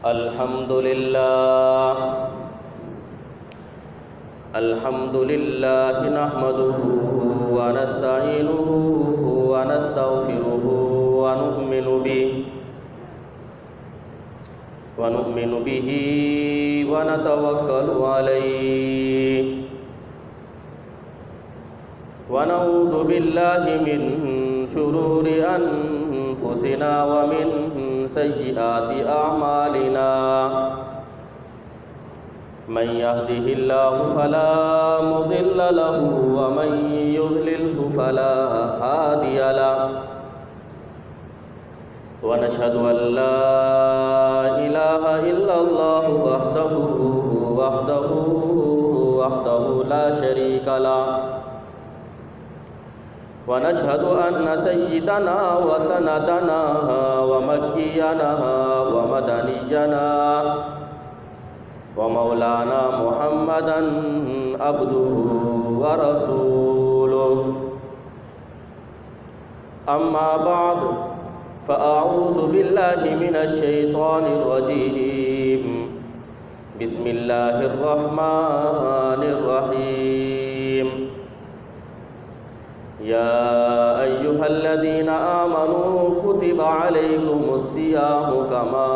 الحمد لله نحمده ونستعينه ونستغفره ونؤمن به ونتوكل عليه ونعوذ بالله من شرور أنفسنا ومن سيئات أعمالنا من يهده الله فلا مضل له ومن يضلله فلا هادي له ونشهد أن لا إله إلا الله وحده لا شريك له ونشهد أن سيدنا وسندنا ومكينا ومدنينا ومولانا محمدا عبده ورسوله أما بعد فأعوذ بالله من الشيطان الرجيم بسم الله الرحمن الرحيم يا أيها الذين آمنوا كتب عليكم الصيام كما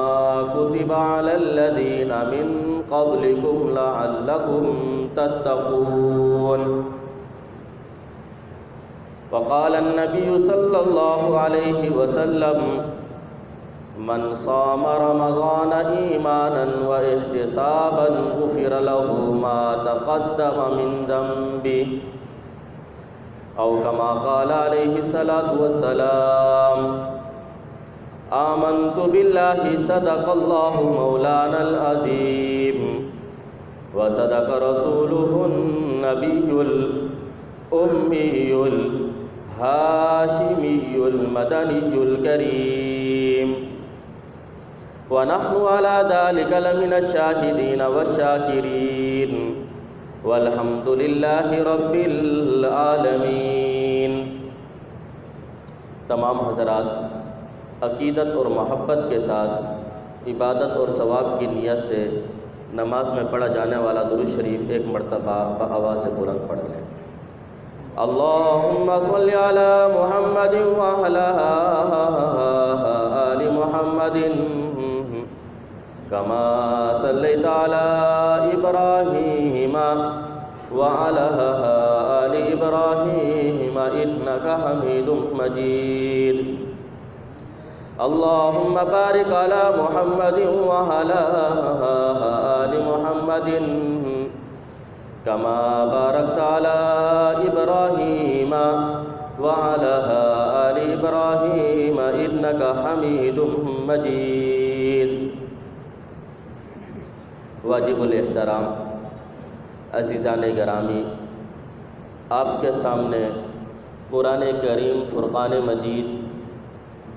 كتب على الذين من قبلكم لعلكم تتقون وقال النبي صلى الله عليه وسلم من صام رمضان إيمانا واحتسابا غفر له ما تقدم من ذنبه أو كما قال عليه الصلاة والسلام آمنت بالله صدق الله مولانا العظيم وصدق رسوله النبي الأمي الهاشمي المدني الكريم ونحن على ذلك لمن الشاهدين والشاكرين والحمد لله رب العالمین۔ تمام حضرات عقیدت اور محبت کے ساتھ عبادت اور ثواب کی نیت سے نماز میں پڑھا جانے والا درود شریف ایک مرتبہ بآواز بلند پڑھ لیں۔ اللہم صلی علی محمد وعلی آل محمد كما صليت على إبراهيم وعلى آل إبراهيم إنك حميد مجيد اللهم بارك على محمد وعلى آل محمد كما باركت على إبراهيم وعلى آل إبراهيم إنك حميد مجيد۔ واجب الاحترام عزیزان گرامی، آپ کے سامنے قرآن کریم فرقان مجید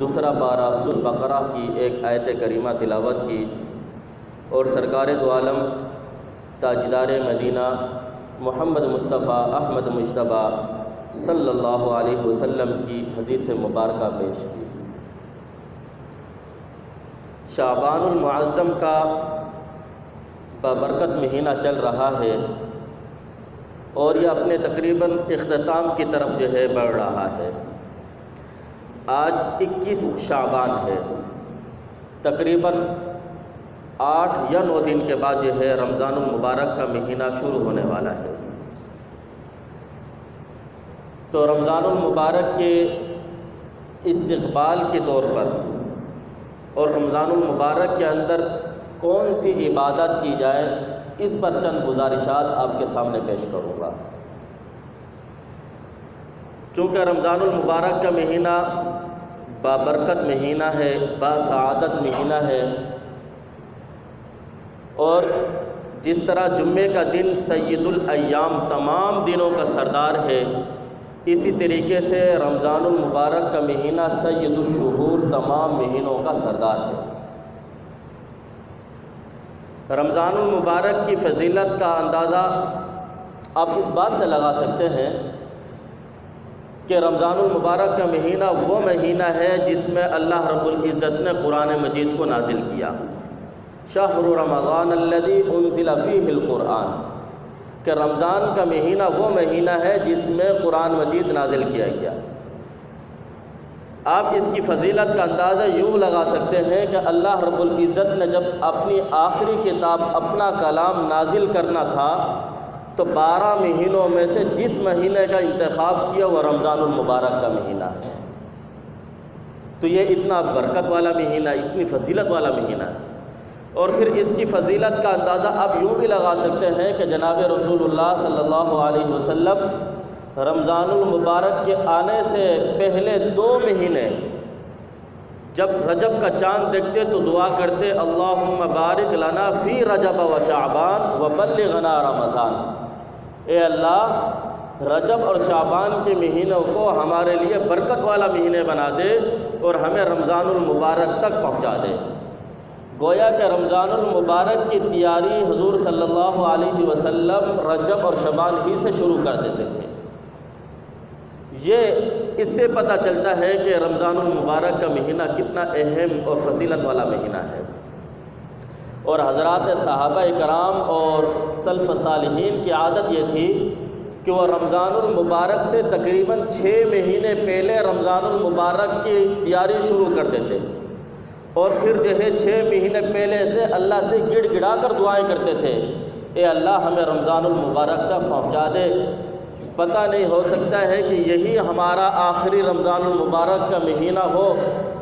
دوسرا پارہ سورۃ بقرہ کی ایک آیت کریمہ تلاوت کی اور سرکار دو عالم تاجدار مدینہ محمد مصطفیٰ احمد مجتبیٰ صلی اللہ علیہ وسلم کی حدیث مبارکہ پیش کی۔ شعبان المعظم کا بابرکت مہینہ چل رہا ہے اور یہ اپنے تقریباً اختتام کی طرف بڑھ رہا ہے۔ آج 21 شعبان ہے، تقریباً 8 یا 9 دن کے بعد رمضان المبارک کا مہینہ شروع ہونے والا ہے۔ تو رمضان المبارک کے استقبال کے طور پر اور رمضان المبارک کے اندر کون سی عبادت کی جائے، اس پر چند گزارشات آپ کے سامنے پیش کروں گا۔ چونکہ رمضان المبارک کا مہینہ بابرکت مہینہ ہے، باسعادت مہینہ ہے، اور جس طرح جمعے کا دن سید الایام تمام دنوں کا سردار ہے، اسی طریقے سے رمضان المبارک کا مہینہ سید الشہور تمام مہینوں کا سردار ہے۔ رمضان المبارک کی فضیلت کا اندازہ آپ اس بات سے لگا سکتے ہیں کہ رمضان المبارک کا مہینہ وہ مہینہ ہے جس میں اللہ رب العزت نے قرآن مجید کو نازل کیا، شہر رمضان الذی انزل فیہ القرآن، کہ رمضان کا مہینہ وہ مہینہ ہے جس میں قرآن مجید نازل کیا گیا۔ آپ اس کی فضیلت کا اندازہ یوں لگا سکتے ہیں کہ اللہ رب العزت نے جب اپنی آخری کتاب اپنا کلام نازل کرنا تھا تو 12 مہینوں میں سے جس مہینے کا انتخاب کیا وہ رمضان المبارک کا مہینہ ہے۔ تو یہ اتنا برکت والا مہینہ، اتنی فضیلت والا مہینہ ہے۔ اور پھر اس کی فضیلت کا اندازہ آپ یوں بھی لگا سکتے ہیں کہ جناب رسول اللہ صلی اللہ علیہ وسلم رمضان المبارک کے آنے سے پہلے 2 مہینے جب رجب کا چاند دیکھتے تو دعا کرتے اللہم بارک لنا فی رجب و شعبان وبلغنا رمضان، اے اللہ رجب اور شعبان کے مہینوں کو ہمارے لیے برکت والا مہینے بنا دے اور ہمیں رمضان المبارک تک پہنچا دے۔ گویا کہ رمضان المبارک کی تیاری حضور صلی اللہ علیہ وسلم رجب اور شعبان ہی سے شروع کر دیتے تھے۔ یہ اس سے پتہ چلتا ہے کہ رمضان المبارک کا مہینہ کتنا اہم اور فضیلت والا مہینہ ہے۔ اور حضرات صحابہ کرام اور سلف صالحین کی عادت یہ تھی کہ وہ رمضان المبارک سے تقریباً 6 مہینے پہلے رمضان المبارک کی تیاری شروع کر دیتے، اور پھر جو ہے 6 مہینے پہلے سے اللہ سے گڑ گڑا کر دعائیں کرتے تھے، اے اللہ ہمیں رمضان المبارک تک پہنچا دے۔ پتہ نہیں، ہو سکتا ہے کہ یہی ہمارا آخری رمضان المبارک کا مہینہ ہو،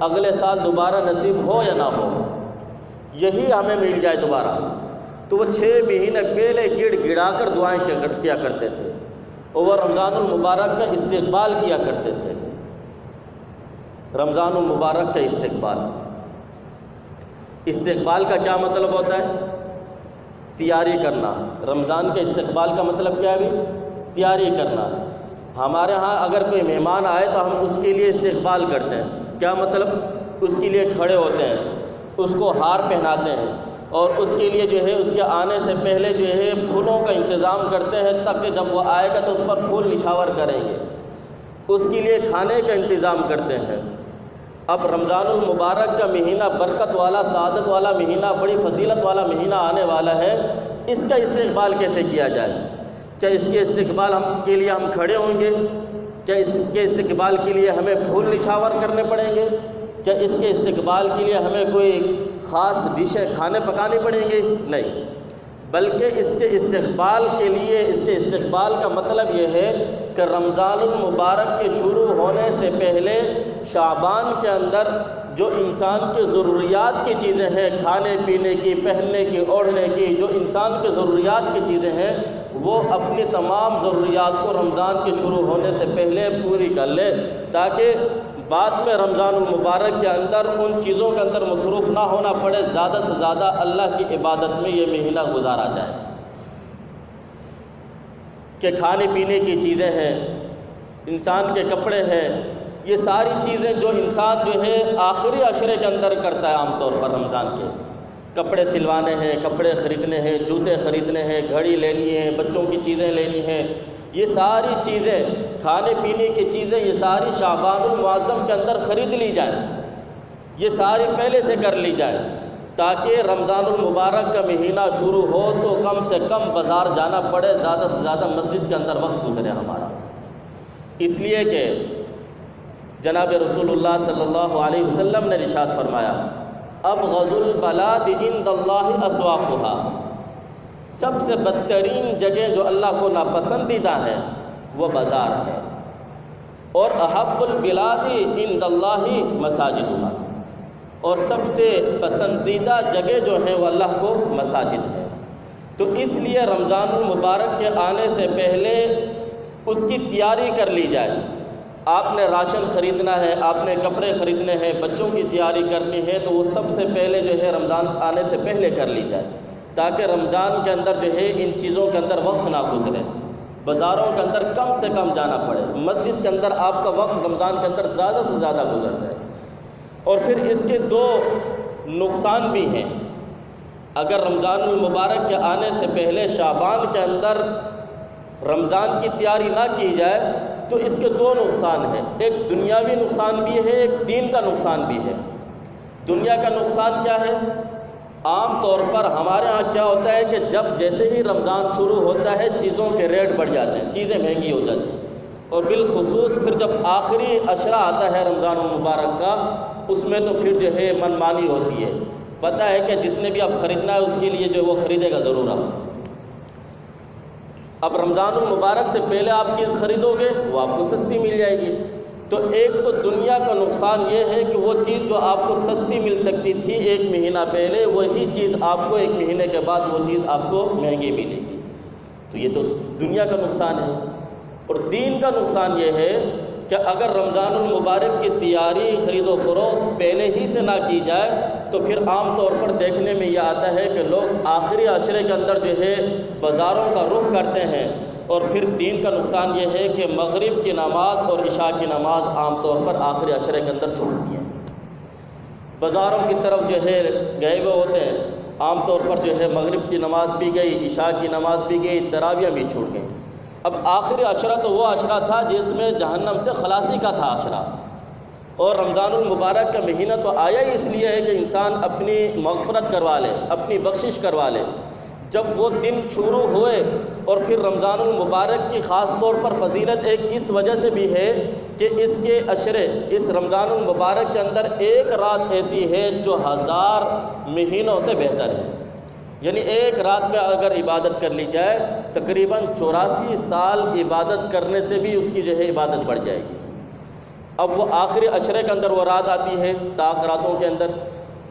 اگلے سال دوبارہ نصیب ہو یا نہ ہو، یہی ہمیں مل جائے دوبارہ۔ تو وہ 6 مہینے پہلے گڑ گڑا کر دعائیں کیا کرتے تھے، اور وہ رمضان المبارک کا استقبال کیا کرتے تھے۔ رمضان المبارک کا استقبال کا کیا مطلب ہوتا ہے؟ تیاری کرنا۔ رمضان کے استقبال کا مطلب کیا ہے؟ تیاری کرنا۔ ہمارے ہاں اگر کوئی مہمان آئے تو ہم اس کے لیے استقبال کرتے ہیں۔ کیا مطلب؟ اس کے لیے کھڑے ہوتے ہیں، اس کو ہار پہناتے ہیں، اور اس کے لیے جو ہے اس کے آنے سے پہلے جو ہے پھولوں کا انتظام کرتے ہیں تاکہ جب وہ آئے گا تو اس پر پھول نچھاور کریں گے، اس کے لیے کھانے کا انتظام کرتے ہیں۔ اب رمضان المبارک کا مہینہ برکت والا، سعادت والا مہینہ، بڑی فضیلت والا مہینہ آنے والا ہے، اس کا استقبال کیسے کیا جائے؟ کیا اس کے استقبال کے لیے ہم کھڑے ہوں گے؟ کیا اس کے استقبال کے لیے ہمیں پھول نچھاور کرنے پڑیں گے؟ کیا اس کے استقبال کے لیے ہمیں کوئی خاص ڈشیں کھانے پکانے پڑیں گے؟ نہیں، بلکہ اس کے استقبال کے لیے، اس کے استقبال کا مطلب یہ ہے کہ رمضان المبارک کے شروع ہونے سے پہلے شعبان کے اندر جو انسان کے ضروریات کی چیزیں ہیں، کھانے پینے کی، پہننے کی، اوڑھنے کی، جو انسان کے ضروریات کی چیزیں ہیں، وہ اپنی تمام ضروریات کو رمضان کے شروع ہونے سے پہلے پوری کر لے، تاکہ بعد میں رمضان المبارک کے اندر ان چیزوں کے اندر مصروف نہ ہونا پڑے، زیادہ سے زیادہ اللہ کی عبادت میں یہ مہینہ گزارا جائے۔ کہ کھانے پینے کی چیزیں ہیں، انسان کے کپڑے ہیں، یہ ساری چیزیں جو انسان جو ہے آخری عشرے کے اندر کرتا ہے، عام طور پر رمضان کے کپڑے سلوانے ہیں، کپڑے خریدنے ہیں، جوتے خریدنے ہیں، گھڑی لینی ہے، بچوں کی چیزیں لینی ہیں، یہ ساری چیزیں، کھانے پینے کی چیزیں، یہ ساری شعبان المعظم کے اندر خرید لی جائیں، یہ ساری پہلے سے کر لی جائیں، تاکہ رمضان المبارک کا مہینہ شروع ہو تو کم سے کم بازار جانا پڑے، زیادہ سے زیادہ مسجد کے اندر وقت گزرے ہمارا۔ اس لیے کہ جناب رسول اللہ صلی اللہ علیہ وسلم نے ارشاد فرمایا، ابغض البلاد عند اللہ اسواقها، سب سے بدترین جگہ جو اللہ کو ناپسندیدہ ہے وہ بازار ہے، اور احب البلاد عند اللہ مساجدها، اور سب سے پسندیدہ جگہ جو ہے وہ اللہ کو مساجد ہے۔ تو اس لیے رمضان المبارک کے آنے سے پہلے اس کی تیاری کر لی جائے۔ آپ نے راشن خریدنا ہے، آپ نے کپڑے خریدنے ہیں، بچوں کی تیاری کرنی ہے، تو وہ سب سے پہلے جو ہے رمضان آنے سے پہلے کر لی جائے، تاکہ رمضان کے اندر جو ہے ان چیزوں کے اندر وقت نہ گزرے، بازاروں کے اندر کم سے کم جانا پڑے، مسجد کے اندر آپ کا وقت رمضان کے اندر زیادہ سے زیادہ گزر جائے۔ اور پھر اس کے 2 نقصان بھی ہیں۔ اگر رمضان المبارک کے آنے سے پہلے شعبان کے اندر رمضان کی تیاری نہ کی جائے تو اس کے 2 نقصان ہیں، ایک دنیاوی نقصان بھی ہے، ایک دین کا نقصان بھی ہے۔ دنیا کا نقصان کیا ہے؟ عام طور پر ہمارے ہاں کیا ہوتا ہے کہ جب جیسے ہی رمضان شروع ہوتا ہے چیزوں کے ریٹ بڑھ جاتے ہیں، چیزیں مہنگی ہو جاتی ہیں، اور بالخصوص پھر جب آخری عشرہ آتا ہے رمضان المبارک کا، اس میں تو پھر جو ہے من مانی ہوتی ہے۔ پتہ ہے کہ جس نے بھی اب خریدنا ہے اس کے لیے جو وہ خریدے گا ضرور۔ اب رمضان المبارک سے پہلے آپ چیز خریدو گے وہ آپ کو سستی مل جائے گی۔ تو ایک تو دنیا کا نقصان یہ ہے کہ وہ چیز جو آپ کو سستی مل سکتی تھی ایک مہینہ پہلے، وہی چیز آپ کو ایک مہینے کے بعد وہ چیز آپ کو مہنگی ملے گی۔ تو یہ تو دنیا کا نقصان ہے۔ اور دین کا نقصان یہ ہے کہ اگر رمضان المبارک کی تیاری، خرید و فروخت پہلے ہی سے نہ کی جائے تو پھر عام طور پر دیکھنے میں یہ آتا ہے کہ لوگ آخری عشرے کے اندر جو ہے بازاروں کا رخ کرتے ہیں، اور پھر دین کا نقصان یہ ہے کہ مغرب کی نماز اور عشاء کی نماز عام طور پر آخری عشرے کے اندر چھوٹتی ہیں، بازاروں کی طرف جو ہے گئے ہوئے ہوتے ہیں، عام طور پر جو ہے مغرب کی نماز بھی گئی، عشاء کی نماز بھی گئی، تراویح بھی چھوٹ گئی۔ اب آخری عشرہ تو وہ عشرہ تھا جس میں جہنم سے خلاصی کا تھا عشرہ، اور رمضان المبارک کا مہینہ تو آیا ہی اس لیے ہے کہ انسان اپنی مغفرت کروا لے، اپنی بخشش کروا لے۔ جب وہ دن شروع ہوئے، اور پھر رمضان المبارک کی خاص طور پر فضیلت ایک اس وجہ سے بھی ہے کہ اس کے عشرے، اس رمضان المبارک کے اندر ایک رات ایسی ہے جو 1000 مہینوں سے بہتر ہے۔ یعنی ایک رات میں اگر عبادت کر لی جائے تقریباً 84 سال عبادت کرنے سے بھی اس کی جو ہے عبادت بڑھ جائے گی۔ اب وہ آخری عشرے کے اندر وہ رات آتی ہے، طاق راتوں کے اندر۔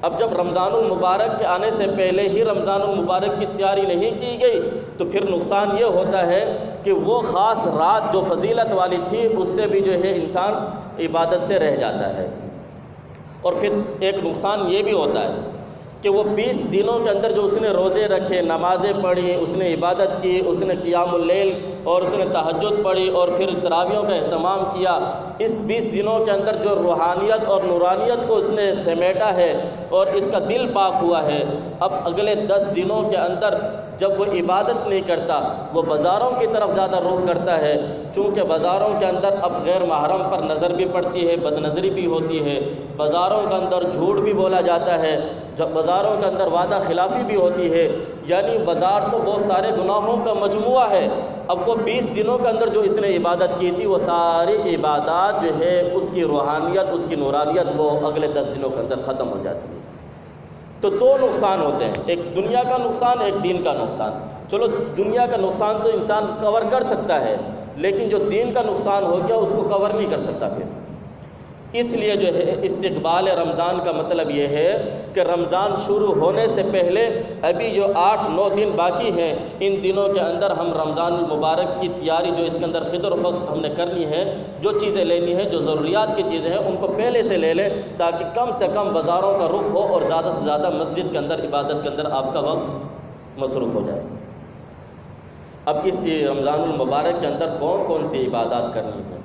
اب جب رمضان المبارک کے آنے سے پہلے ہی رمضان المبارک کی تیاری نہیں کی گئی تو پھر نقصان یہ ہوتا ہے کہ وہ خاص رات جو فضیلت والی تھی اس سے بھی جو ہے انسان عبادت سے رہ جاتا ہے۔ اور پھر ایک نقصان یہ بھی ہوتا ہے کہ وہ 20 دنوں کے اندر جو اس نے روزے رکھے، نمازیں پڑھی، اس نے عبادت کی، اس نے قیام اللیل اور اس نے تہجد پڑھی اور پھر تراویحوں کا اہتمام کیا، اس 20 دنوں کے اندر جو روحانیت اور نورانیت کو اس نے سمیٹا ہے اور اس کا دل پاک ہوا ہے، اب اگلے 10 دنوں کے اندر جب وہ عبادت نہیں کرتا، وہ بازاروں کی طرف زیادہ رخ کرتا ہے، چونکہ بازاروں کے اندر اب غیر محرم پر نظر بھی پڑتی ہے، بد نظری بھی ہوتی ہے، بازاروں کے اندر جھوٹ بھی بولا جاتا ہے، جب بازاروں کے اندر وعدہ خلافی بھی ہوتی ہے، یعنی بازار تو بہت سارے گناہوں کا مجموعہ ہے۔ اب وہ 20 دنوں کے اندر جو اس نے عبادت کی تھی وہ ساری عبادات جو ہے اس کی روحانیت، اس کی نورانیت وہ اگلے 10 دنوں کے اندر ختم ہو جاتی ہے۔ تو 2 نقصان ہوتے ہیں، ایک دنیا کا نقصان، ایک دین کا نقصان۔ چلو دنیا کا نقصان تو انسان کور کر سکتا ہے، لیکن جو دین کا نقصان ہو گیا اس کو کور نہیں کر سکتا پھر۔ اس لیے جو ہے استقبال رمضان کا مطلب یہ ہے کہ رمضان شروع ہونے سے پہلے ابھی جو 8-9 دن باقی ہیں، ان دنوں کے اندر ہم رمضان المبارک کی تیاری جو اس کے اندر خدر و فقر ہم نے کرنی ہے، جو چیزیں لینی ہیں، جو ضروریات کی چیزیں ہیں، ان کو پہلے سے لے لیں تاکہ کم سے کم بازاروں کا رخ ہو اور زیادہ سے زیادہ مسجد کے اندر، عبادت کے اندر آپ کا وقت مصروف ہو جائے۔ اب اس رمضان المبارک کے اندر کون کون سی عبادات کرنی ہے؟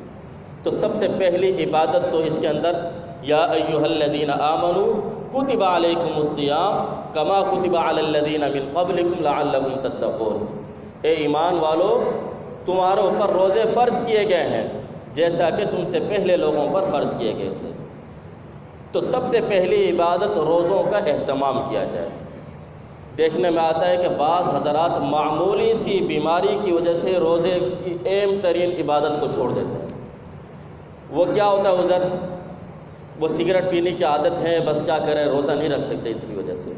تو سب سے پہلی عبادت تو اس کے اندر یا ایھا الذین آمنوا کتب علیکم الصیام کما کتب علی الذین من قبلکم لعلکم تتقون، اے ایمان والو تمہارے اوپر روزے فرض کیے گئے ہیں جیسا کہ تم سے پہلے لوگوں پر فرض کیے گئے تھے۔ تو سب سے پہلی عبادت روزوں کا اہتمام کیا جائے۔ دیکھنے میں آتا ہے کہ بعض حضرات معمولی سی بیماری کی وجہ سے روزے کی اہم ترین عبادت کو چھوڑ دیتے ہیں۔ وہ کیا ہوتا ہے عذر؟ وہ سگریٹ پینے کی عادت ہے، بس کیا کریں روزہ نہیں رکھ سکتے اس کی وجہ سے،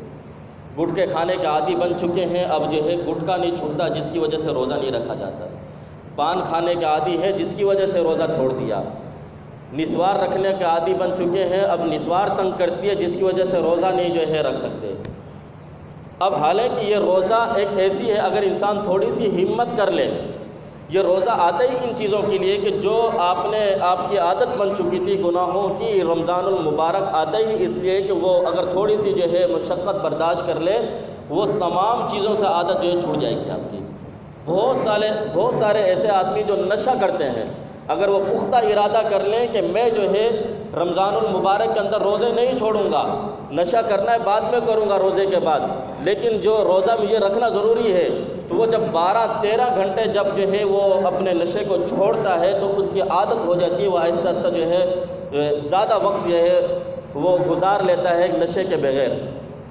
گٹکے کھانے کے عادی بن چکے ہیں، اب جو ہے گٹکا نہیں چھوڑتا جس کی وجہ سے روزہ نہیں رکھا جاتا، پان کھانے کے عادی ہے جس کی وجہ سے روزہ چھوڑ دیا، نسوار رکھنے کے عادی بن چکے ہیں، اب نسوار تنگ کرتی ہے جس کی وجہ سے روزہ نہیں جو ہے رکھ سکتے۔ اب حالانکہ یہ روزہ ایک ایسی ہے اگر انسان تھوڑی سی ہمت کر لے، یہ روزہ آتا ہی ان چیزوں کے لیے کہ جو آپ کی عادت بن چکی تھی گناہوں کی، رمضان المبارک آتا ہی اس لیے کہ وہ اگر تھوڑی سی جو ہے مشقت برداشت کر لے وہ تمام چیزوں سے عادت جو ہے چھوٹ جائے گی آپ کی۔ بہت سارے ایسے آدمی جو نشہ کرتے ہیں، اگر وہ پختہ ارادہ کر لیں کہ میں جو ہے رمضان المبارک کے اندر روزے نہیں چھوڑوں گا، نشہ کرنا ہے بعد میں کروں گا روزے کے بعد، لیکن جو روزہ مجھے رکھنا ضروری ہے، تو وہ جب 12-13 گھنٹے جب جو ہے وہ اپنے نشے کو چھوڑتا ہے تو اس کی عادت ہو جاتی ہے، وہ آہستہ آہستہ جو ہے زیادہ وقت جو ہے وہ گزار لیتا ہے نشے کے بغیر۔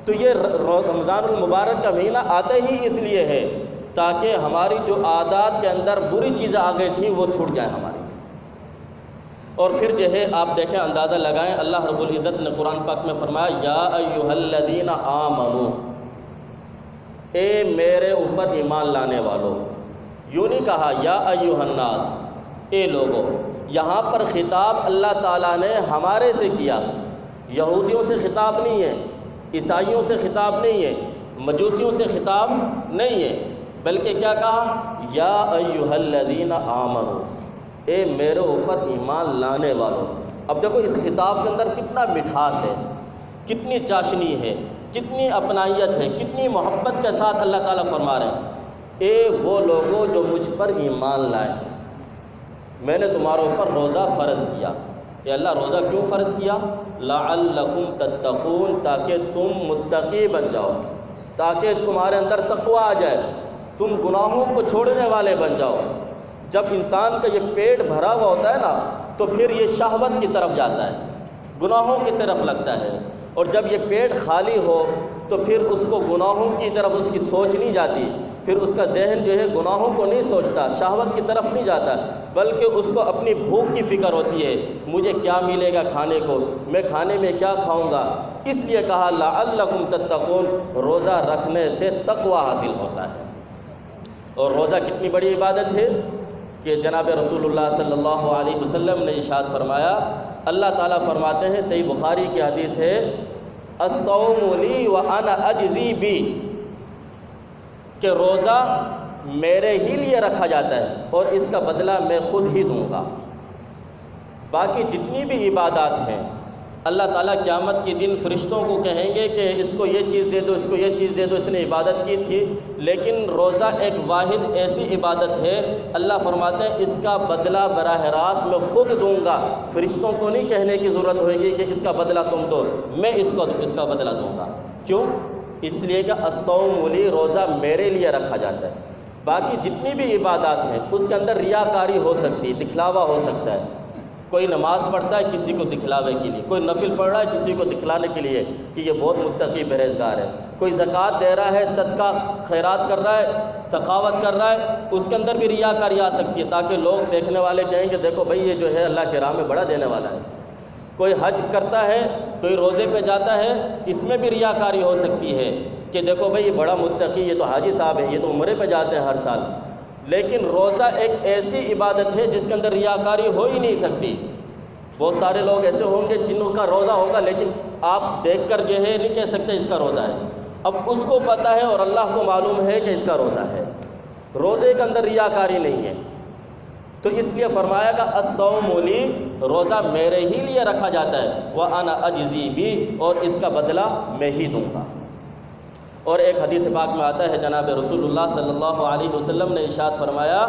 تو یہ رمضان المبارک کا مہینہ آتا ہی اس لیے ہے تاکہ ہماری جو عادات کے اندر بری چیزیں آ گئی تھیں وہ چھوٹ جائیں ہماری۔ اور پھر جو ہے آپ دیکھیں، اندازہ لگائیں، اللہ رب العزت نے قرآن پاک میں فرمایا یا ایھا الذین آمنوا، اے میرے اوپر ایمان لانے والو۔ یوں نہیں کہا یا ایھا الناس، اے لوگو۔ یہاں پر خطاب اللہ تعالیٰ نے ہمارے سے کیا، یہودیوں سے خطاب نہیں ہے، عیسائیوں سے خطاب نہیں ہے، مجوسیوں سے خطاب نہیں ہے، بلکہ کیا کہا؟ یا ایھا الذین آمنوا، اے میرے اوپر ایمان لانے والوں۔ اب دیکھو اس خطاب کے اندر کتنا مٹھاس ہے، کتنی چاشنی ہے، کتنی اپنائیت ہے، کتنی محبت کے ساتھ اللہ تعالیٰ فرما رہے ہیں، اے وہ لوگوں جو مجھ پر ایمان لائے، میں نے تمہارے اوپر روزہ فرض کیا۔ کہ اللہ روزہ کیوں فرض کیا؟ لعلکم تتقون، تاکہ تم متقی بن جاؤ، تاکہ تمہارے اندر تقوی آ جائے، تم گناہوں کو چھوڑنے والے بن جاؤ۔ جب انسان کا یہ پیٹ بھرا ہوا ہوتا ہے نا تو پھر یہ شہوت کی طرف جاتا ہے، گناہوں کی طرف لگتا ہے، اور جب یہ پیٹ خالی ہو تو پھر اس کو گناہوں کی طرف اس کی سوچ نہیں جاتی، پھر اس کا ذہن جو ہے گناہوں کو نہیں سوچتا، شہوت کی طرف نہیں جاتا، بلکہ اس کو اپنی بھوک کی فکر ہوتی ہے، مجھے کیا ملے گا کھانے کو، میں کھانے میں کیا کھاؤں گا۔ اس لیے کہا لعلکم تتقون، روزہ رکھنے سے تقوی حاصل ہوتا ہے۔ اور روزہ کتنی بڑی عبادت ہے کہ جناب رسول اللہ صلی اللہ علیہ وسلم نے ارشاد فرمایا، اللہ تعالیٰ فرماتے ہیں، صحیح بخاری کی حدیث ہے، الصوم لی وانا اجزی بی، کہ روزہ میرے ہی لیے رکھا جاتا ہے اور اس کا بدلہ میں خود ہی دوں گا۔ باقی جتنی بھی عبادات ہیں اللہ تعالیٰ قیامت کے دن فرشتوں کو کہیں گے کہ اس کو یہ چیز دے دو، اس کو یہ چیز دے دو، اس نے عبادت کی تھی، لیکن روزہ ایک واحد ایسی عبادت ہے اللہ فرماتے ہیں اس کا بدلہ براہ راست میں خود دوں گا، فرشتوں کو نہیں کہنے کی ضرورت ہوئے گی کہ اس کا بدلہ تم دو، میں اس کا بدلہ دوں گا۔ کیوں؟ اس لیے کہ الصوم لی، روزہ میرے لیے رکھا جاتا ہے۔ باقی جتنی بھی عبادات ہیں اس کے اندر ریاکاری ہو سکتی ہے، دکھلاوا ہو سکتا ہے، کوئی نماز پڑھتا ہے کسی کو دکھلاوے کے لیے، کوئی نفل پڑھ رہا ہے کسی کو دکھلانے کے لیے کہ یہ بہت متقی پرہیزگار ہے، کوئی زکوٰۃ دے رہا ہے، صدقہ خیرات کر رہا ہے، سخاوت کر رہا ہے، اس کے اندر بھی ریاکاری آ سکتی ہے تاکہ لوگ دیکھنے والے کہیں کہ دیکھو بھائی یہ جو ہے اللہ کے راہ میں بڑا دینے والا ہے۔ کوئی حج کرتا ہے، کوئی روزے پہ جاتا ہے، اس میں بھی ریاکاری ہو سکتی ہے کہ دیکھو بھائی یہ بڑا متقی، یہ تو حاجی صاحب ہے، یہ تو عمرے پہ جاتے ہیں ہر سال۔ لیکن روزہ ایک ایسی عبادت ہے جس کے اندر ریاکاری ہو ہی نہیں سکتی۔ بہت سارے لوگ ایسے ہوں گے جن کا روزہ ہوگا لیکن آپ دیکھ کر جو ہے نہیں کہہ سکتے اس کا روزہ ہے، اب اس کو پتہ ہے اور اللہ کو معلوم ہے کہ اس کا روزہ ہے، روزے کے اندر ریاکاری نہیں ہے۔ تو اس لیے فرمایا گا الصوم لی، روزہ میرے ہی لیے رکھا جاتا ہے، وانا اجزی بھی، اور اس کا بدلہ میں ہی دوں گا۔ اور ایک حدیث پاک میں آتا ہے جناب رسول اللہ صلی اللہ علیہ وسلم نے ارشاد فرمایا،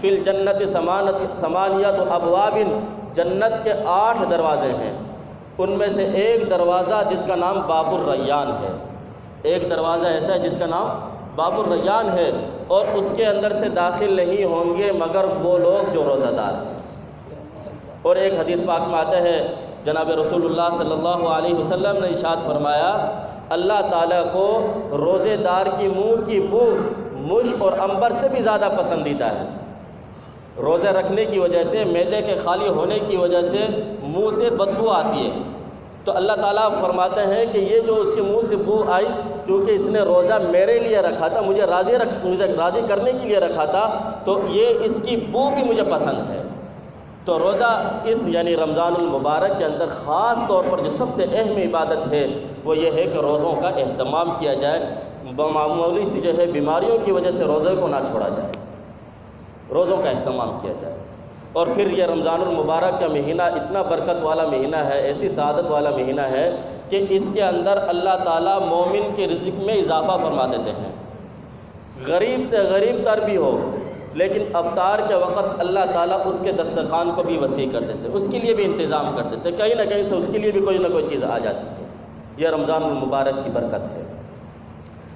فی الجنت ثمانیۃ ابواب، جنت کے 8 دروازے ہیں، ان میں سے ایک دروازہ جس کا نام باب الریان ہے، ایک دروازہ ایسا ہے جس کا نام باب الریان ہے، اور اس کے اندر سے داخل نہیں ہوں گے مگر وہ لوگ جو روزہ دار ہیں۔ اور ایک حدیث پاک میں آتا ہے جناب رسول اللہ صلی اللہ علیہ وسلم نے ارشاد فرمایا، اللہ تعالیٰ کو روزے دار کی منہ کی بو مشک اور عنبر سے بھی زیادہ پسندیدہ ہے۔ روزے رکھنے کی وجہ سے، معدے کے خالی ہونے کی وجہ سے منہ سے بدبو آتی ہے، تو اللہ تعالیٰ فرماتے ہیں کہ یہ جو اس کے منہ سے بو آئی، چونکہ اس نے روزہ میرے لیے رکھا تھا، مجھے راضی کرنے کے لیے رکھا تھا، تو یہ اس کی بو بھی مجھے پسند ہے۔ تو روزہ اس یعنی رمضان المبارک کے اندر خاص طور پر جو سب سے اہم عبادت ہے وہ یہ ہے کہ روزوں کا اہتمام کیا جائے، معمولی سی جو ہے بیماریوں کی وجہ سے روزے کو نہ چھوڑا جائے، روزوں کا اہتمام کیا جائے۔ اور پھر یہ رمضان المبارک کا مہینہ اتنا برکت والا مہینہ ہے، ایسی سعادت والا مہینہ ہے کہ اس کے اندر اللہ تعالیٰ مومن کے رزق میں اضافہ فرما دیتے ہیں، غریب سے غریب تر بھی ہو لیکن افطار کے وقت اللہ تعالیٰ اس کے دسترخوان کو بھی وسیع کر دیتے، اس کے لیے بھی انتظام کر دیتے، کہیں نہ کہیں سے اس کے لیے بھی کوئی نہ کوئی چیز آ جاتی ہے۔ یہ رمضان المبارک کی برکت ہے۔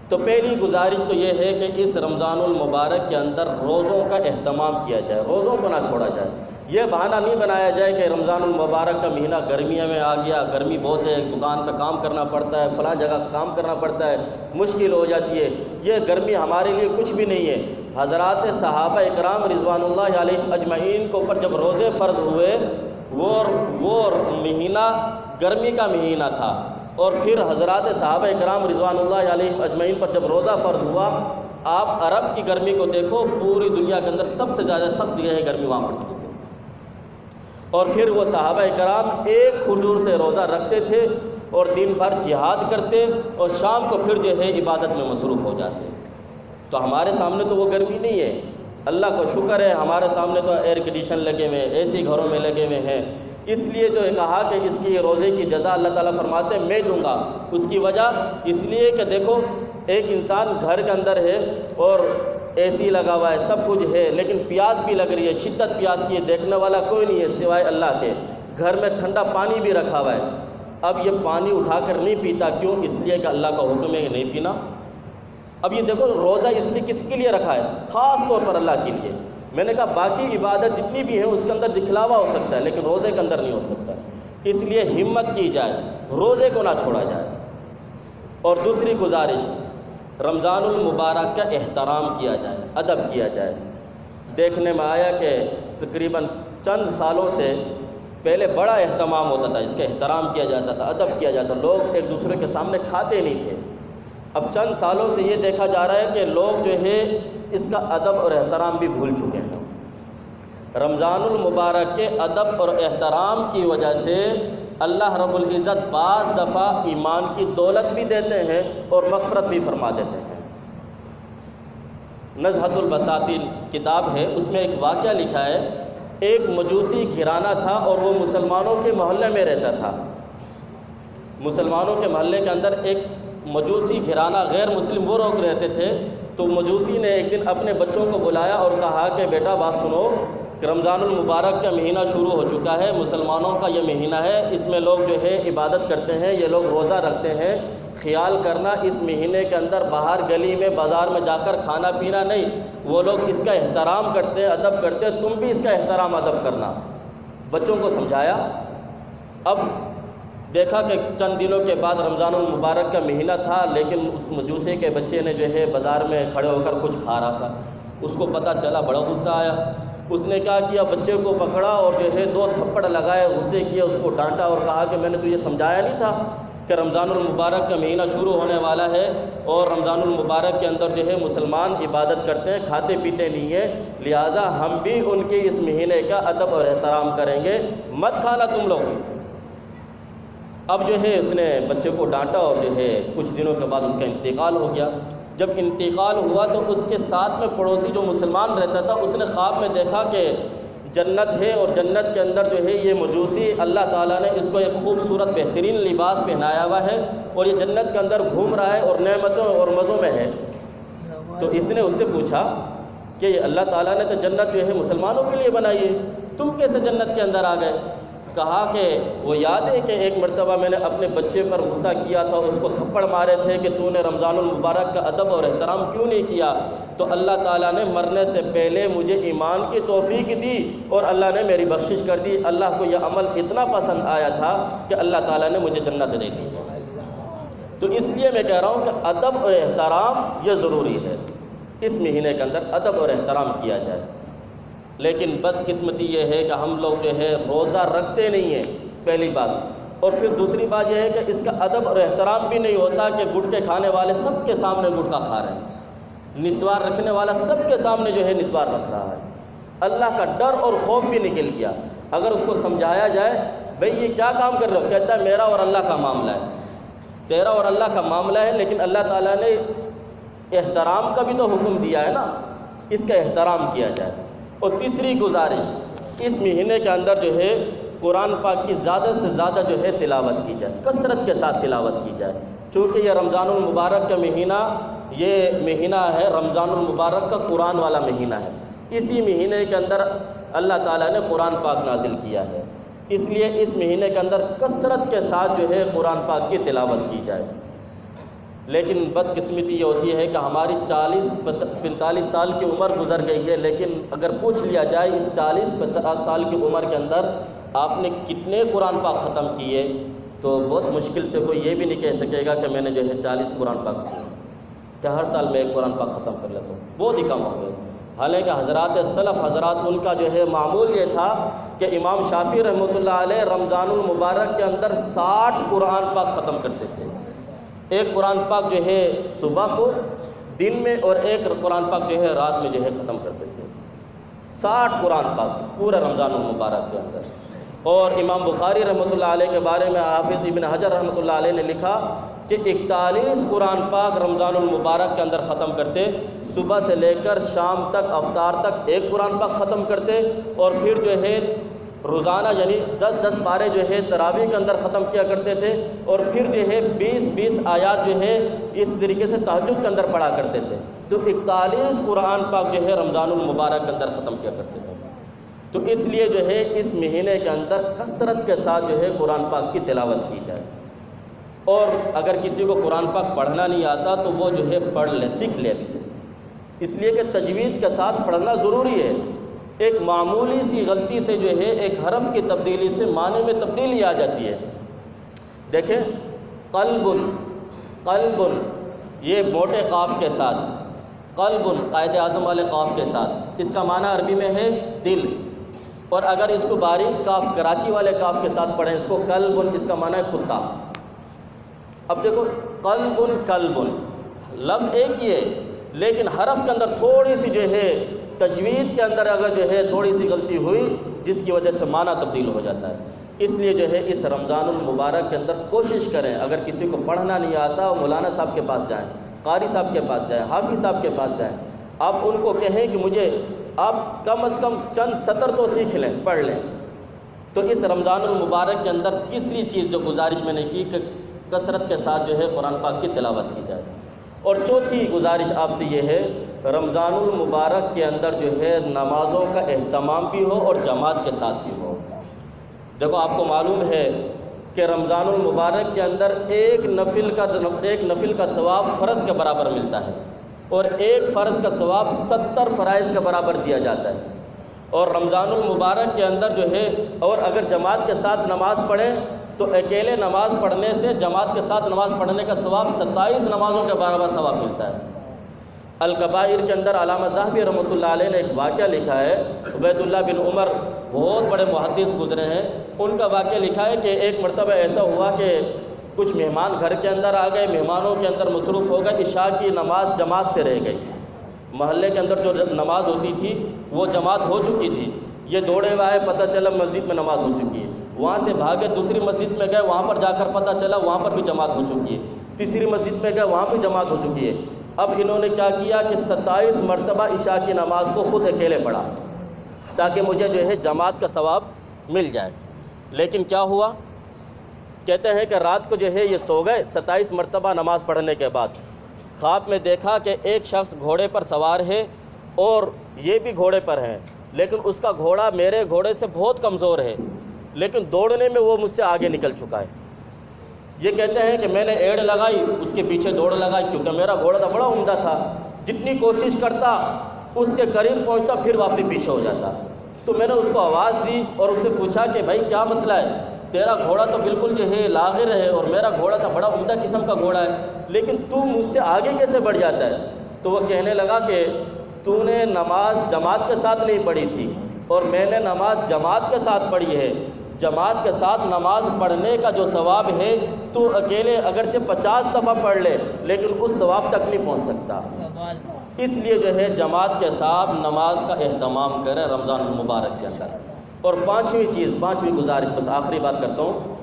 تو پہلی گزارش تو یہ ہے کہ اس رمضان المبارک کے اندر روزوں کا اہتمام کیا جائے، روزوں کو نہ چھوڑا جائے۔ یہ بہانہ نہیں بنایا جائے کہ رمضان المبارک کا مہینہ گرمیوں میں آ گیا، گرمی بہت ہے، دکان پہ کام کرنا پڑتا ہے، فلاں جگہ کام کرنا پڑتا ہے، مشکل ہو جاتی ہے۔ یہ گرمی ہمارے لیے کچھ بھی نہیں ہے۔ حضرات صحابہ اکرام رضوان اللہ علیہ اجمعین کے اوپر جب روزے فرض ہوئے، وہ مہینہ گرمی کا مہینہ تھا، اور پھر حضرات صحابہ اکرام رضوان اللہ علیہ اجمعین پر جب روزہ فرض ہوا، آپ عرب کی گرمی کو دیکھو، پوری دنیا کے اندر سب سے زیادہ سخت یہ ہے گرمی وہاں پڑتی ہے، اور پھر وہ صحابہ کرام ایک کھجور سے روزہ رکھتے تھے اور دن بھر جہاد کرتے اور شام کو پھر جو ہے عبادت میں مصروف ہو جاتے۔ تو ہمارے سامنے تو وہ گرمی نہیں ہے، اللہ کو شکر ہے ہمارے سامنے تو ایئر کنڈیشن لگے ہوئے ہیں، اے سی گھروں میں لگے ہوئے ہیں۔ اس لیے جو ہے کہا کہ اس کی روزے کی جزا اللہ تعالیٰ فرماتے ہیں میں دوں گا۔ اس کی وجہ اس لیے کہ دیکھو ایک انسان گھر کے اندر ہے اور اے سی لگا ہوا ہے، سب کچھ ہے، لیکن پیاس بھی لگ رہی ہے، شدت پیاس کی ہے، دیکھنے والا کوئی نہیں ہے سوائے اللہ کے، گھر میں ٹھنڈا پانی بھی رکھا ہوا ہے، اب یہ پانی اٹھا کر نہیں پیتا، کیوں؟ اس لیے کہ اللہ کا حکم ہے کہ نہیں پینا۔ اب یہ دیکھو روزہ اس لیے کس کے لیے رکھا ہے؟ خاص طور پر اللہ کے لیے۔ میں نے کہا باقی عبادت جتنی بھی ہے اس کے اندر دکھلاوا ہو سکتا ہے، لیکن روزے کے اندر نہیں ہو سکتا، اس لیے ہمت کی جائے، روزے کو نہ چھوڑا جائے۔ اور دوسری گزارش، رمضان المبارک کا احترام کیا جائے، ادب کیا جائے۔ دیکھنے میں آیا کہ تقریباً چند سالوں سے پہلے بڑا اہتمام ہوتا تھا، اس کا احترام کیا جاتا تھا، ادب کیا جاتا تھا، لوگ ایک دوسرے کے سامنے کھاتے نہیں تھے۔ اب چند سالوں سے یہ دیکھا جا رہا ہے کہ لوگ جو ہے اس کا ادب اور احترام بھی بھول چکے ہیں۔ رمضان المبارک کے ادب اور احترام کی وجہ سے اللہ رب العزت بعض دفعہ ایمان کی دولت بھی دیتے ہیں اور مغفرت بھی فرما دیتے ہیں۔ نزہۃ البساطین کتاب ہے، اس میں ایک واقعہ لکھا ہے، ایک مجوسی گھرانہ تھا اور وہ مسلمانوں کے محلے میں رہتا تھا۔ مسلمانوں کے محلے کے اندر ایک مجوسی گھرانہ غیر مسلم وہ لوگ رہتے تھے، تو مجوسی نے ایک دن اپنے بچوں کو بلایا اور کہا کہ بیٹا بات سنو کہ رمضان المبارک کا مہینہ شروع ہو چکا ہے، مسلمانوں کا یہ مہینہ ہے، اس میں لوگ جو ہے عبادت کرتے ہیں، یہ لوگ روزہ رکھتے ہیں، خیال کرنا اس مہینے کے اندر باہر گلی میں بازار میں جا کر کھانا پینا نہیں، وہ لوگ اس کا احترام کرتے ہیں، ادب کرتے ہیں، تم بھی اس کا احترام ادب کرنا۔ بچوں کو سمجھایا۔ اب دیکھا کہ چند دنوں کے بعد رمضان المبارک کا مہینہ تھا، لیکن اس مجوسی کے بچے نے جو ہے بازار میں کھڑے ہو کر کچھ کھا رہا تھا، اس کو پتہ چلا، بڑا غصہ آیا۔ اس نے کیا کیا، بچے کو پکڑا اور جو ہے 2 تھپڑ لگائے، غصے کیا، اس کو ڈانٹا اور کہا کہ میں نے تجھے سمجھایا نہیں تھا کہ رمضان المبارک کا مہینہ شروع ہونے والا ہے اور رمضان المبارک کے اندر جو ہے مسلمان عبادت کرتے ہیں، کھاتے پیتے نہیں ہیں، لہٰذا ہم بھی ان کے اس مہینے کا ادب اور احترام کریں گے، مت کھانا تم لوگ۔ اب جو ہے اس نے بچے کو ڈانٹا اور جو ہے کچھ دنوں کے بعد اس کا انتقال ہو گیا۔ جب انتقال ہوا تو اس کے ساتھ میں پڑوسی جو مسلمان رہتا تھا، اس نے خواب میں دیکھا کہ جنت ہے اور جنت کے اندر جو ہے یہ مجوسی اللہ تعالیٰ نے اس کو ایک خوبصورت بہترین لباس پہنایا ہوا ہے اور یہ جنت کے اندر گھوم رہا ہے اور نعمتوں اور مزوں میں ہے۔ تو اس نے اس سے پوچھا کہ اللہ تعالیٰ نے تو جنت جو ہے مسلمانوں کے لیے بنائی ہے، تم کیسے جنت کے اندر آ گئے؟ کہا کہ وہ یاد ہے کہ ایک مرتبہ میں نے اپنے بچے پر غصہ کیا تھا، اس کو تھپڑ مارے تھے کہ تو نے رمضان المبارک کا ادب اور احترام کیوں نہیں کیا؟ تو اللہ تعالیٰ نے مرنے سے پہلے مجھے ایمان کی توفیق دی اور اللہ نے میری بخشش کر دی۔ اللہ کو یہ عمل اتنا پسند آیا تھا کہ اللہ تعالیٰ نے مجھے جنت دے دی۔ تو اس لیے میں کہہ رہا ہوں کہ ادب اور احترام یہ ضروری ہے، اس مہینے کے اندر ادب اور احترام کیا جائے۔ لیکن بدقسمتی یہ ہے کہ ہم لوگ جو ہے روزہ رکھتے نہیں ہیں، پہلی بات، اور پھر دوسری بات یہ ہے کہ اس کا ادب اور احترام بھی نہیں ہوتا کہ گٹکے کھانے والے سب کے سامنے گٹکا کھا رہے ہیں، نسوار رکھنے والا سب کے سامنے جو ہے نسوار رکھ رہا ہے۔ اللہ کا ڈر اور خوف بھی نکل گیا۔ اگر اس کو سمجھایا جائے بھئی یہ کیا کام کر رہے ہو، کہتا ہے میرا اور اللہ کا معاملہ ہے، تیرا اور اللہ کا معاملہ ہے، لیکن اللہ تعالیٰ نے احترام کا بھی تو حکم دیا ہے نا، اس کا احترام کیا جائے۔ اور تیسری گزارش، اس مہینے کے اندر جو ہے قرآن پاک کی زیادہ سے زیادہ جو ہے تلاوت کی جائے، کثرت کے ساتھ تلاوت کی جائے، چونکہ یہ رمضان المبارک کا مہینہ، یہ مہینہ ہے رمضان المبارک کا قرآن والا مہینہ ہے، اسی مہینے کے اندر اللہ تعالیٰ نے قرآن پاک نازل کیا ہے، اس لیے اس مہینے کے اندر کثرت کے ساتھ جو ہے قرآن پاک کی تلاوت کی جائے۔ لیکن بدقسمتی یہ ہوتی ہے کہ ہماری 40-45 سال کی عمر گزر گئی ہے، لیکن اگر پوچھ لیا جائے اس 40-50 سال کی عمر کے اندر آپ نے کتنے قرآن پاک ختم کیے، تو بہت مشکل سے کوئی یہ بھی نہیں کہہ سکے گا کہ میں نے جو ہے 40 قرآن پاک کیے، کہ ہر سال میں ایک قرآن پاک ختم کر لیتا ہوں، بہت ہی کم ہو گئے۔ حالانکہ حضرات سلف حضرات ان کا جو ہے معمول یہ تھا کہ امام شافعی رحمۃ اللہ علیہ رمضان المبارک کے اندر 60 قرآن پاک ختم کرتے تھے، ایک قرآن پاک جو ہے صبح کو دن میں اور ایک قرآن پاک جو ہے رات میں جو ہے ختم کرتے تھے، 60 قرآن پاک پورے رمضان المبارک کے اندر۔ اور امام بخاری رحمۃ اللہ علیہ کے بارے میں حافظ ابن حجر رحمۃ اللہ علیہ نے لکھا کہ 41 قرآن پاک رمضان المبارک کے اندر ختم کرتے، صبح سے لے کر شام تک افطار تک ایک قرآن پاک ختم کرتے، اور پھر جو ہے روزانہ یعنی 10 پارے جو ہے تراویح کے اندر ختم کیا کرتے تھے، اور پھر جو ہے 20 آیات جو ہے اس طریقے سے تہجد کے اندر پڑھا کرتے تھے۔ تو 41 قرآن پاک جو ہے رمضان المبارک کے اندر ختم کیا کرتے تھے۔ تو اس لیے جو ہے اس مہینے کے اندر کثرت کے ساتھ جو ہے قرآن پاک کی تلاوت کی جائے، اور اگر کسی کو قرآن پاک پڑھنا نہیں آتا تو وہ جو ہے پڑھ لے، سیکھ لے ابھی سے، اس لیے کہ تجوید کے ساتھ پڑھنا ضروری ہے۔ ایک معمولی سی غلطی سے جو ہے ایک حرف کی تبدیلی سے معنی میں تبدیلی آ جاتی ہے۔ دیکھیں قلب یہ موٹے قاف کے ساتھ، قلب قائد اعظم والے قاف کے ساتھ، اس کا معنی عربی میں ہے دل، اور اگر اس کو باریک کاف کراچی والے کاف کے ساتھ پڑھیں اس کو قلب، اس کا معنی ہے کتا۔ اب دیکھو قلب لفظ ایک ہی ہے، لیکن حرف کے اندر تھوڑی سی جو ہے تجوید کے اندر اگر جو ہے تھوڑی سی غلطی ہوئی جس کی وجہ سے معنی تبدیل ہو جاتا ہے۔ اس لیے جو ہے اس رمضان المبارک کے اندر کوشش کریں، اگر کسی کو پڑھنا نہیں آتا مولانا صاحب کے پاس جائیں، قاری صاحب کے پاس جائیں، حافظ صاحب کے پاس جائیں، آپ ان کو کہیں کہ مجھے آپ کم از کم چند سطر تو سیکھ لیں، پڑھ لیں۔ تو اس رمضان المبارک کے اندر تیسری چیز جو گزارش میں نے کی کہ کثرت کے ساتھ جو ہے قرآن پاک کی تلاوت کی جائے، اور چوتھی گزارش آپ سے یہ ہے رمضان المبارک کے اندر جو ہے نمازوں کا اہتمام بھی ہو اور جماعت کے ساتھ بھی ہو۔ دیکھو آپ کو معلوم ہے کہ رمضان المبارک کے اندر ایک نفل کا ثواب فرض کے برابر ملتا ہے، اور ایک فرض کا ثواب 70 فرائض کے برابر دیا جاتا ہے۔ اور رمضان المبارک کے اندر جو ہے اور اگر جماعت کے ساتھ نماز پڑھیں تو اکیلے نماز پڑھنے سے جماعت کے ساتھ نماز پڑھنے کا ثواب 27 نمازوں کے برابر ثواب ملتا ہے۔ الکبائر کے اندر علامہ ذہبی رحمۃ اللہ علیہ نے ایک واقعہ لکھا ہے، عبید اللہ بن عمر بہت بڑے محدث گزرے ہیں، ان کا واقعہ لکھا ہے کہ ایک مرتبہ ایسا ہوا کہ کچھ مہمان گھر کے اندر آ گئے، مہمانوں کے اندر مصروف ہو گئے، عشاء کی نماز جماعت سے رہ گئی، محلے کے اندر جو نماز ہوتی تھی وہ جماعت ہو چکی تھی، یہ دوڑے ہوئے آئے، پتہ چلا مسجد میں نماز ہو چکی ہے، وہاں سے بھاگے دوسری مسجد میں گئے، وہاں پر جا کر پتہ چلا وہاں پر بھی جماعت ہو چکی ہے، تیسری مسجد میں گئے وہاں بھی جماعت ہو چکی ہے۔ اب انہوں نے کیا کیا کہ 27 مرتبہ عشاء کی نماز کو خود اکیلے پڑھا تاکہ مجھے جو ہے جماعت کا ثواب مل جائے۔ لیکن کیا ہوا، کہتے ہیں کہ رات کو جو ہے یہ سو گئے 27 مرتبہ نماز پڑھنے کے بعد، خواب میں دیکھا کہ ایک شخص گھوڑے پر سوار ہے اور یہ بھی گھوڑے پر ہے، لیکن اس کا گھوڑا میرے گھوڑے سے بہت کمزور ہے، لیکن دوڑنے میں وہ مجھ سے آگے نکل چکا ہے۔ یہ کہتے ہیں کہ میں نے ایڑ لگائی، اس کے پیچھے دوڑ لگائی، کیونکہ میرا گھوڑا تو بڑا عمدہ تھا، جتنی کوشش کرتا اس کے قریب پہنچتا پھر واپسی پیچھے ہو جاتا۔ تو میں نے اس کو آواز دی اور اس سے پوچھا کہ بھائی کیا مسئلہ ہے، تیرا گھوڑا تو بالکل جو ہے لاغر ہے اور میرا گھوڑا تو بڑا عمدہ قسم کا گھوڑا ہے، لیکن تو مجھ سے آگے کیسے بڑھ جاتا ہے؟ تو وہ کہنے لگا کہ تو نے نماز جماعت کے ساتھ نہیں پڑھی تھی اور میں نے نماز جماعت کے ساتھ پڑھی ہے، جماعت کے ساتھ نماز پڑھنے کا جو ثواب ہے تو اکیلے اگرچہ 50 دفعہ پڑھ لے لیکن اس ثواب تک نہیں پہنچ سکتا۔ اس لیے جو ہے جماعت کے ساتھ نماز کا اہتمام کریں رمضان المبارک کے اندر۔ اور پانچویں گزارش، بس آخری بات کرتا ہوں،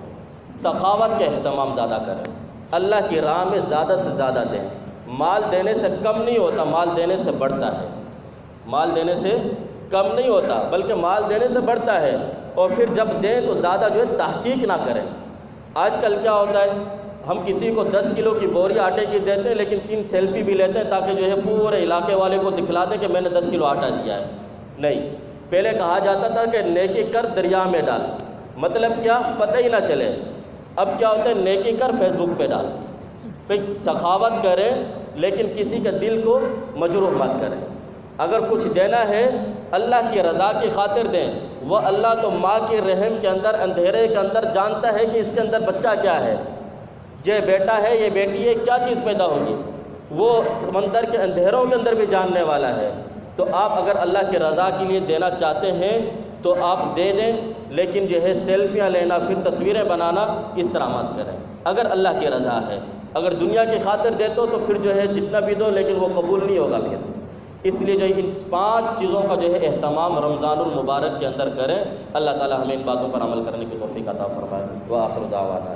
سخاوت کا اہتمام زیادہ کریں، اللہ کی راہ میں زیادہ سے زیادہ دیں، مال دینے سے کم نہیں ہوتا، مال دینے سے بڑھتا ہے، مال دینے سے کم نہیں ہوتا بلکہ مال دینے سے بڑھتا ہے۔ اور پھر جب دیں تو زیادہ جو ہے تحقیق نہ کریں۔ آج کل کیا ہوتا ہے، ہم کسی کو 10 کلو کی بوری آٹے کی دیتے ہیں لیکن 3 سیلفی بھی لیتے ہیں تاکہ جو ہے پورے علاقے والے کو دکھلا دیں کہ میں نے 10 کلو آٹا دیا ہے۔ نہیں، پہلے کہا جاتا تھا کہ نیکی کر دریا میں ڈال، مطلب کیا، پتہ ہی نہ چلے۔ اب کیا ہوتا ہے، نیکی کر فیس بک پہ ڈال، بھئی سخاوت کریں لیکن کسی کا دل کو مجروح مت کریں۔ اگر کچھ دینا ہے اللہ کی رضا کی خاطر دیں۔ وہ اللہ تو ماں کے رحم کے اندر، اندھیرے کے اندر جانتا ہے کہ اس کے اندر بچہ کیا ہے، یہ بیٹا ہے یہ بیٹی ہے، کیا چیز پیدا ہوگی، وہ سمندر کے اندھیروں کے اندر بھی جاننے والا ہے۔ تو آپ اگر اللہ کی رضا کے لیے دینا چاہتے ہیں تو آپ دے دیں، لیکن جو ہے سیلفیاں لینا، پھر تصویریں بنانا، اس طرح مت کریں اگر اللہ کی رضا ہے۔ اگر دنیا کی خاطر دیتے ہو تو پھر جو ہے جتنا بھی دو لیکن وہ قبول نہیں ہوگا پھر۔ اس لیے جو ان 5 چیزوں کا جو ہے اہتمام رمضان المبارک کے اندر کریں۔ اللہ تعالی ہمیں ان باتوں پر عمل کرنے کی توفیق عطا فرمائے۔ وآخر دعوانا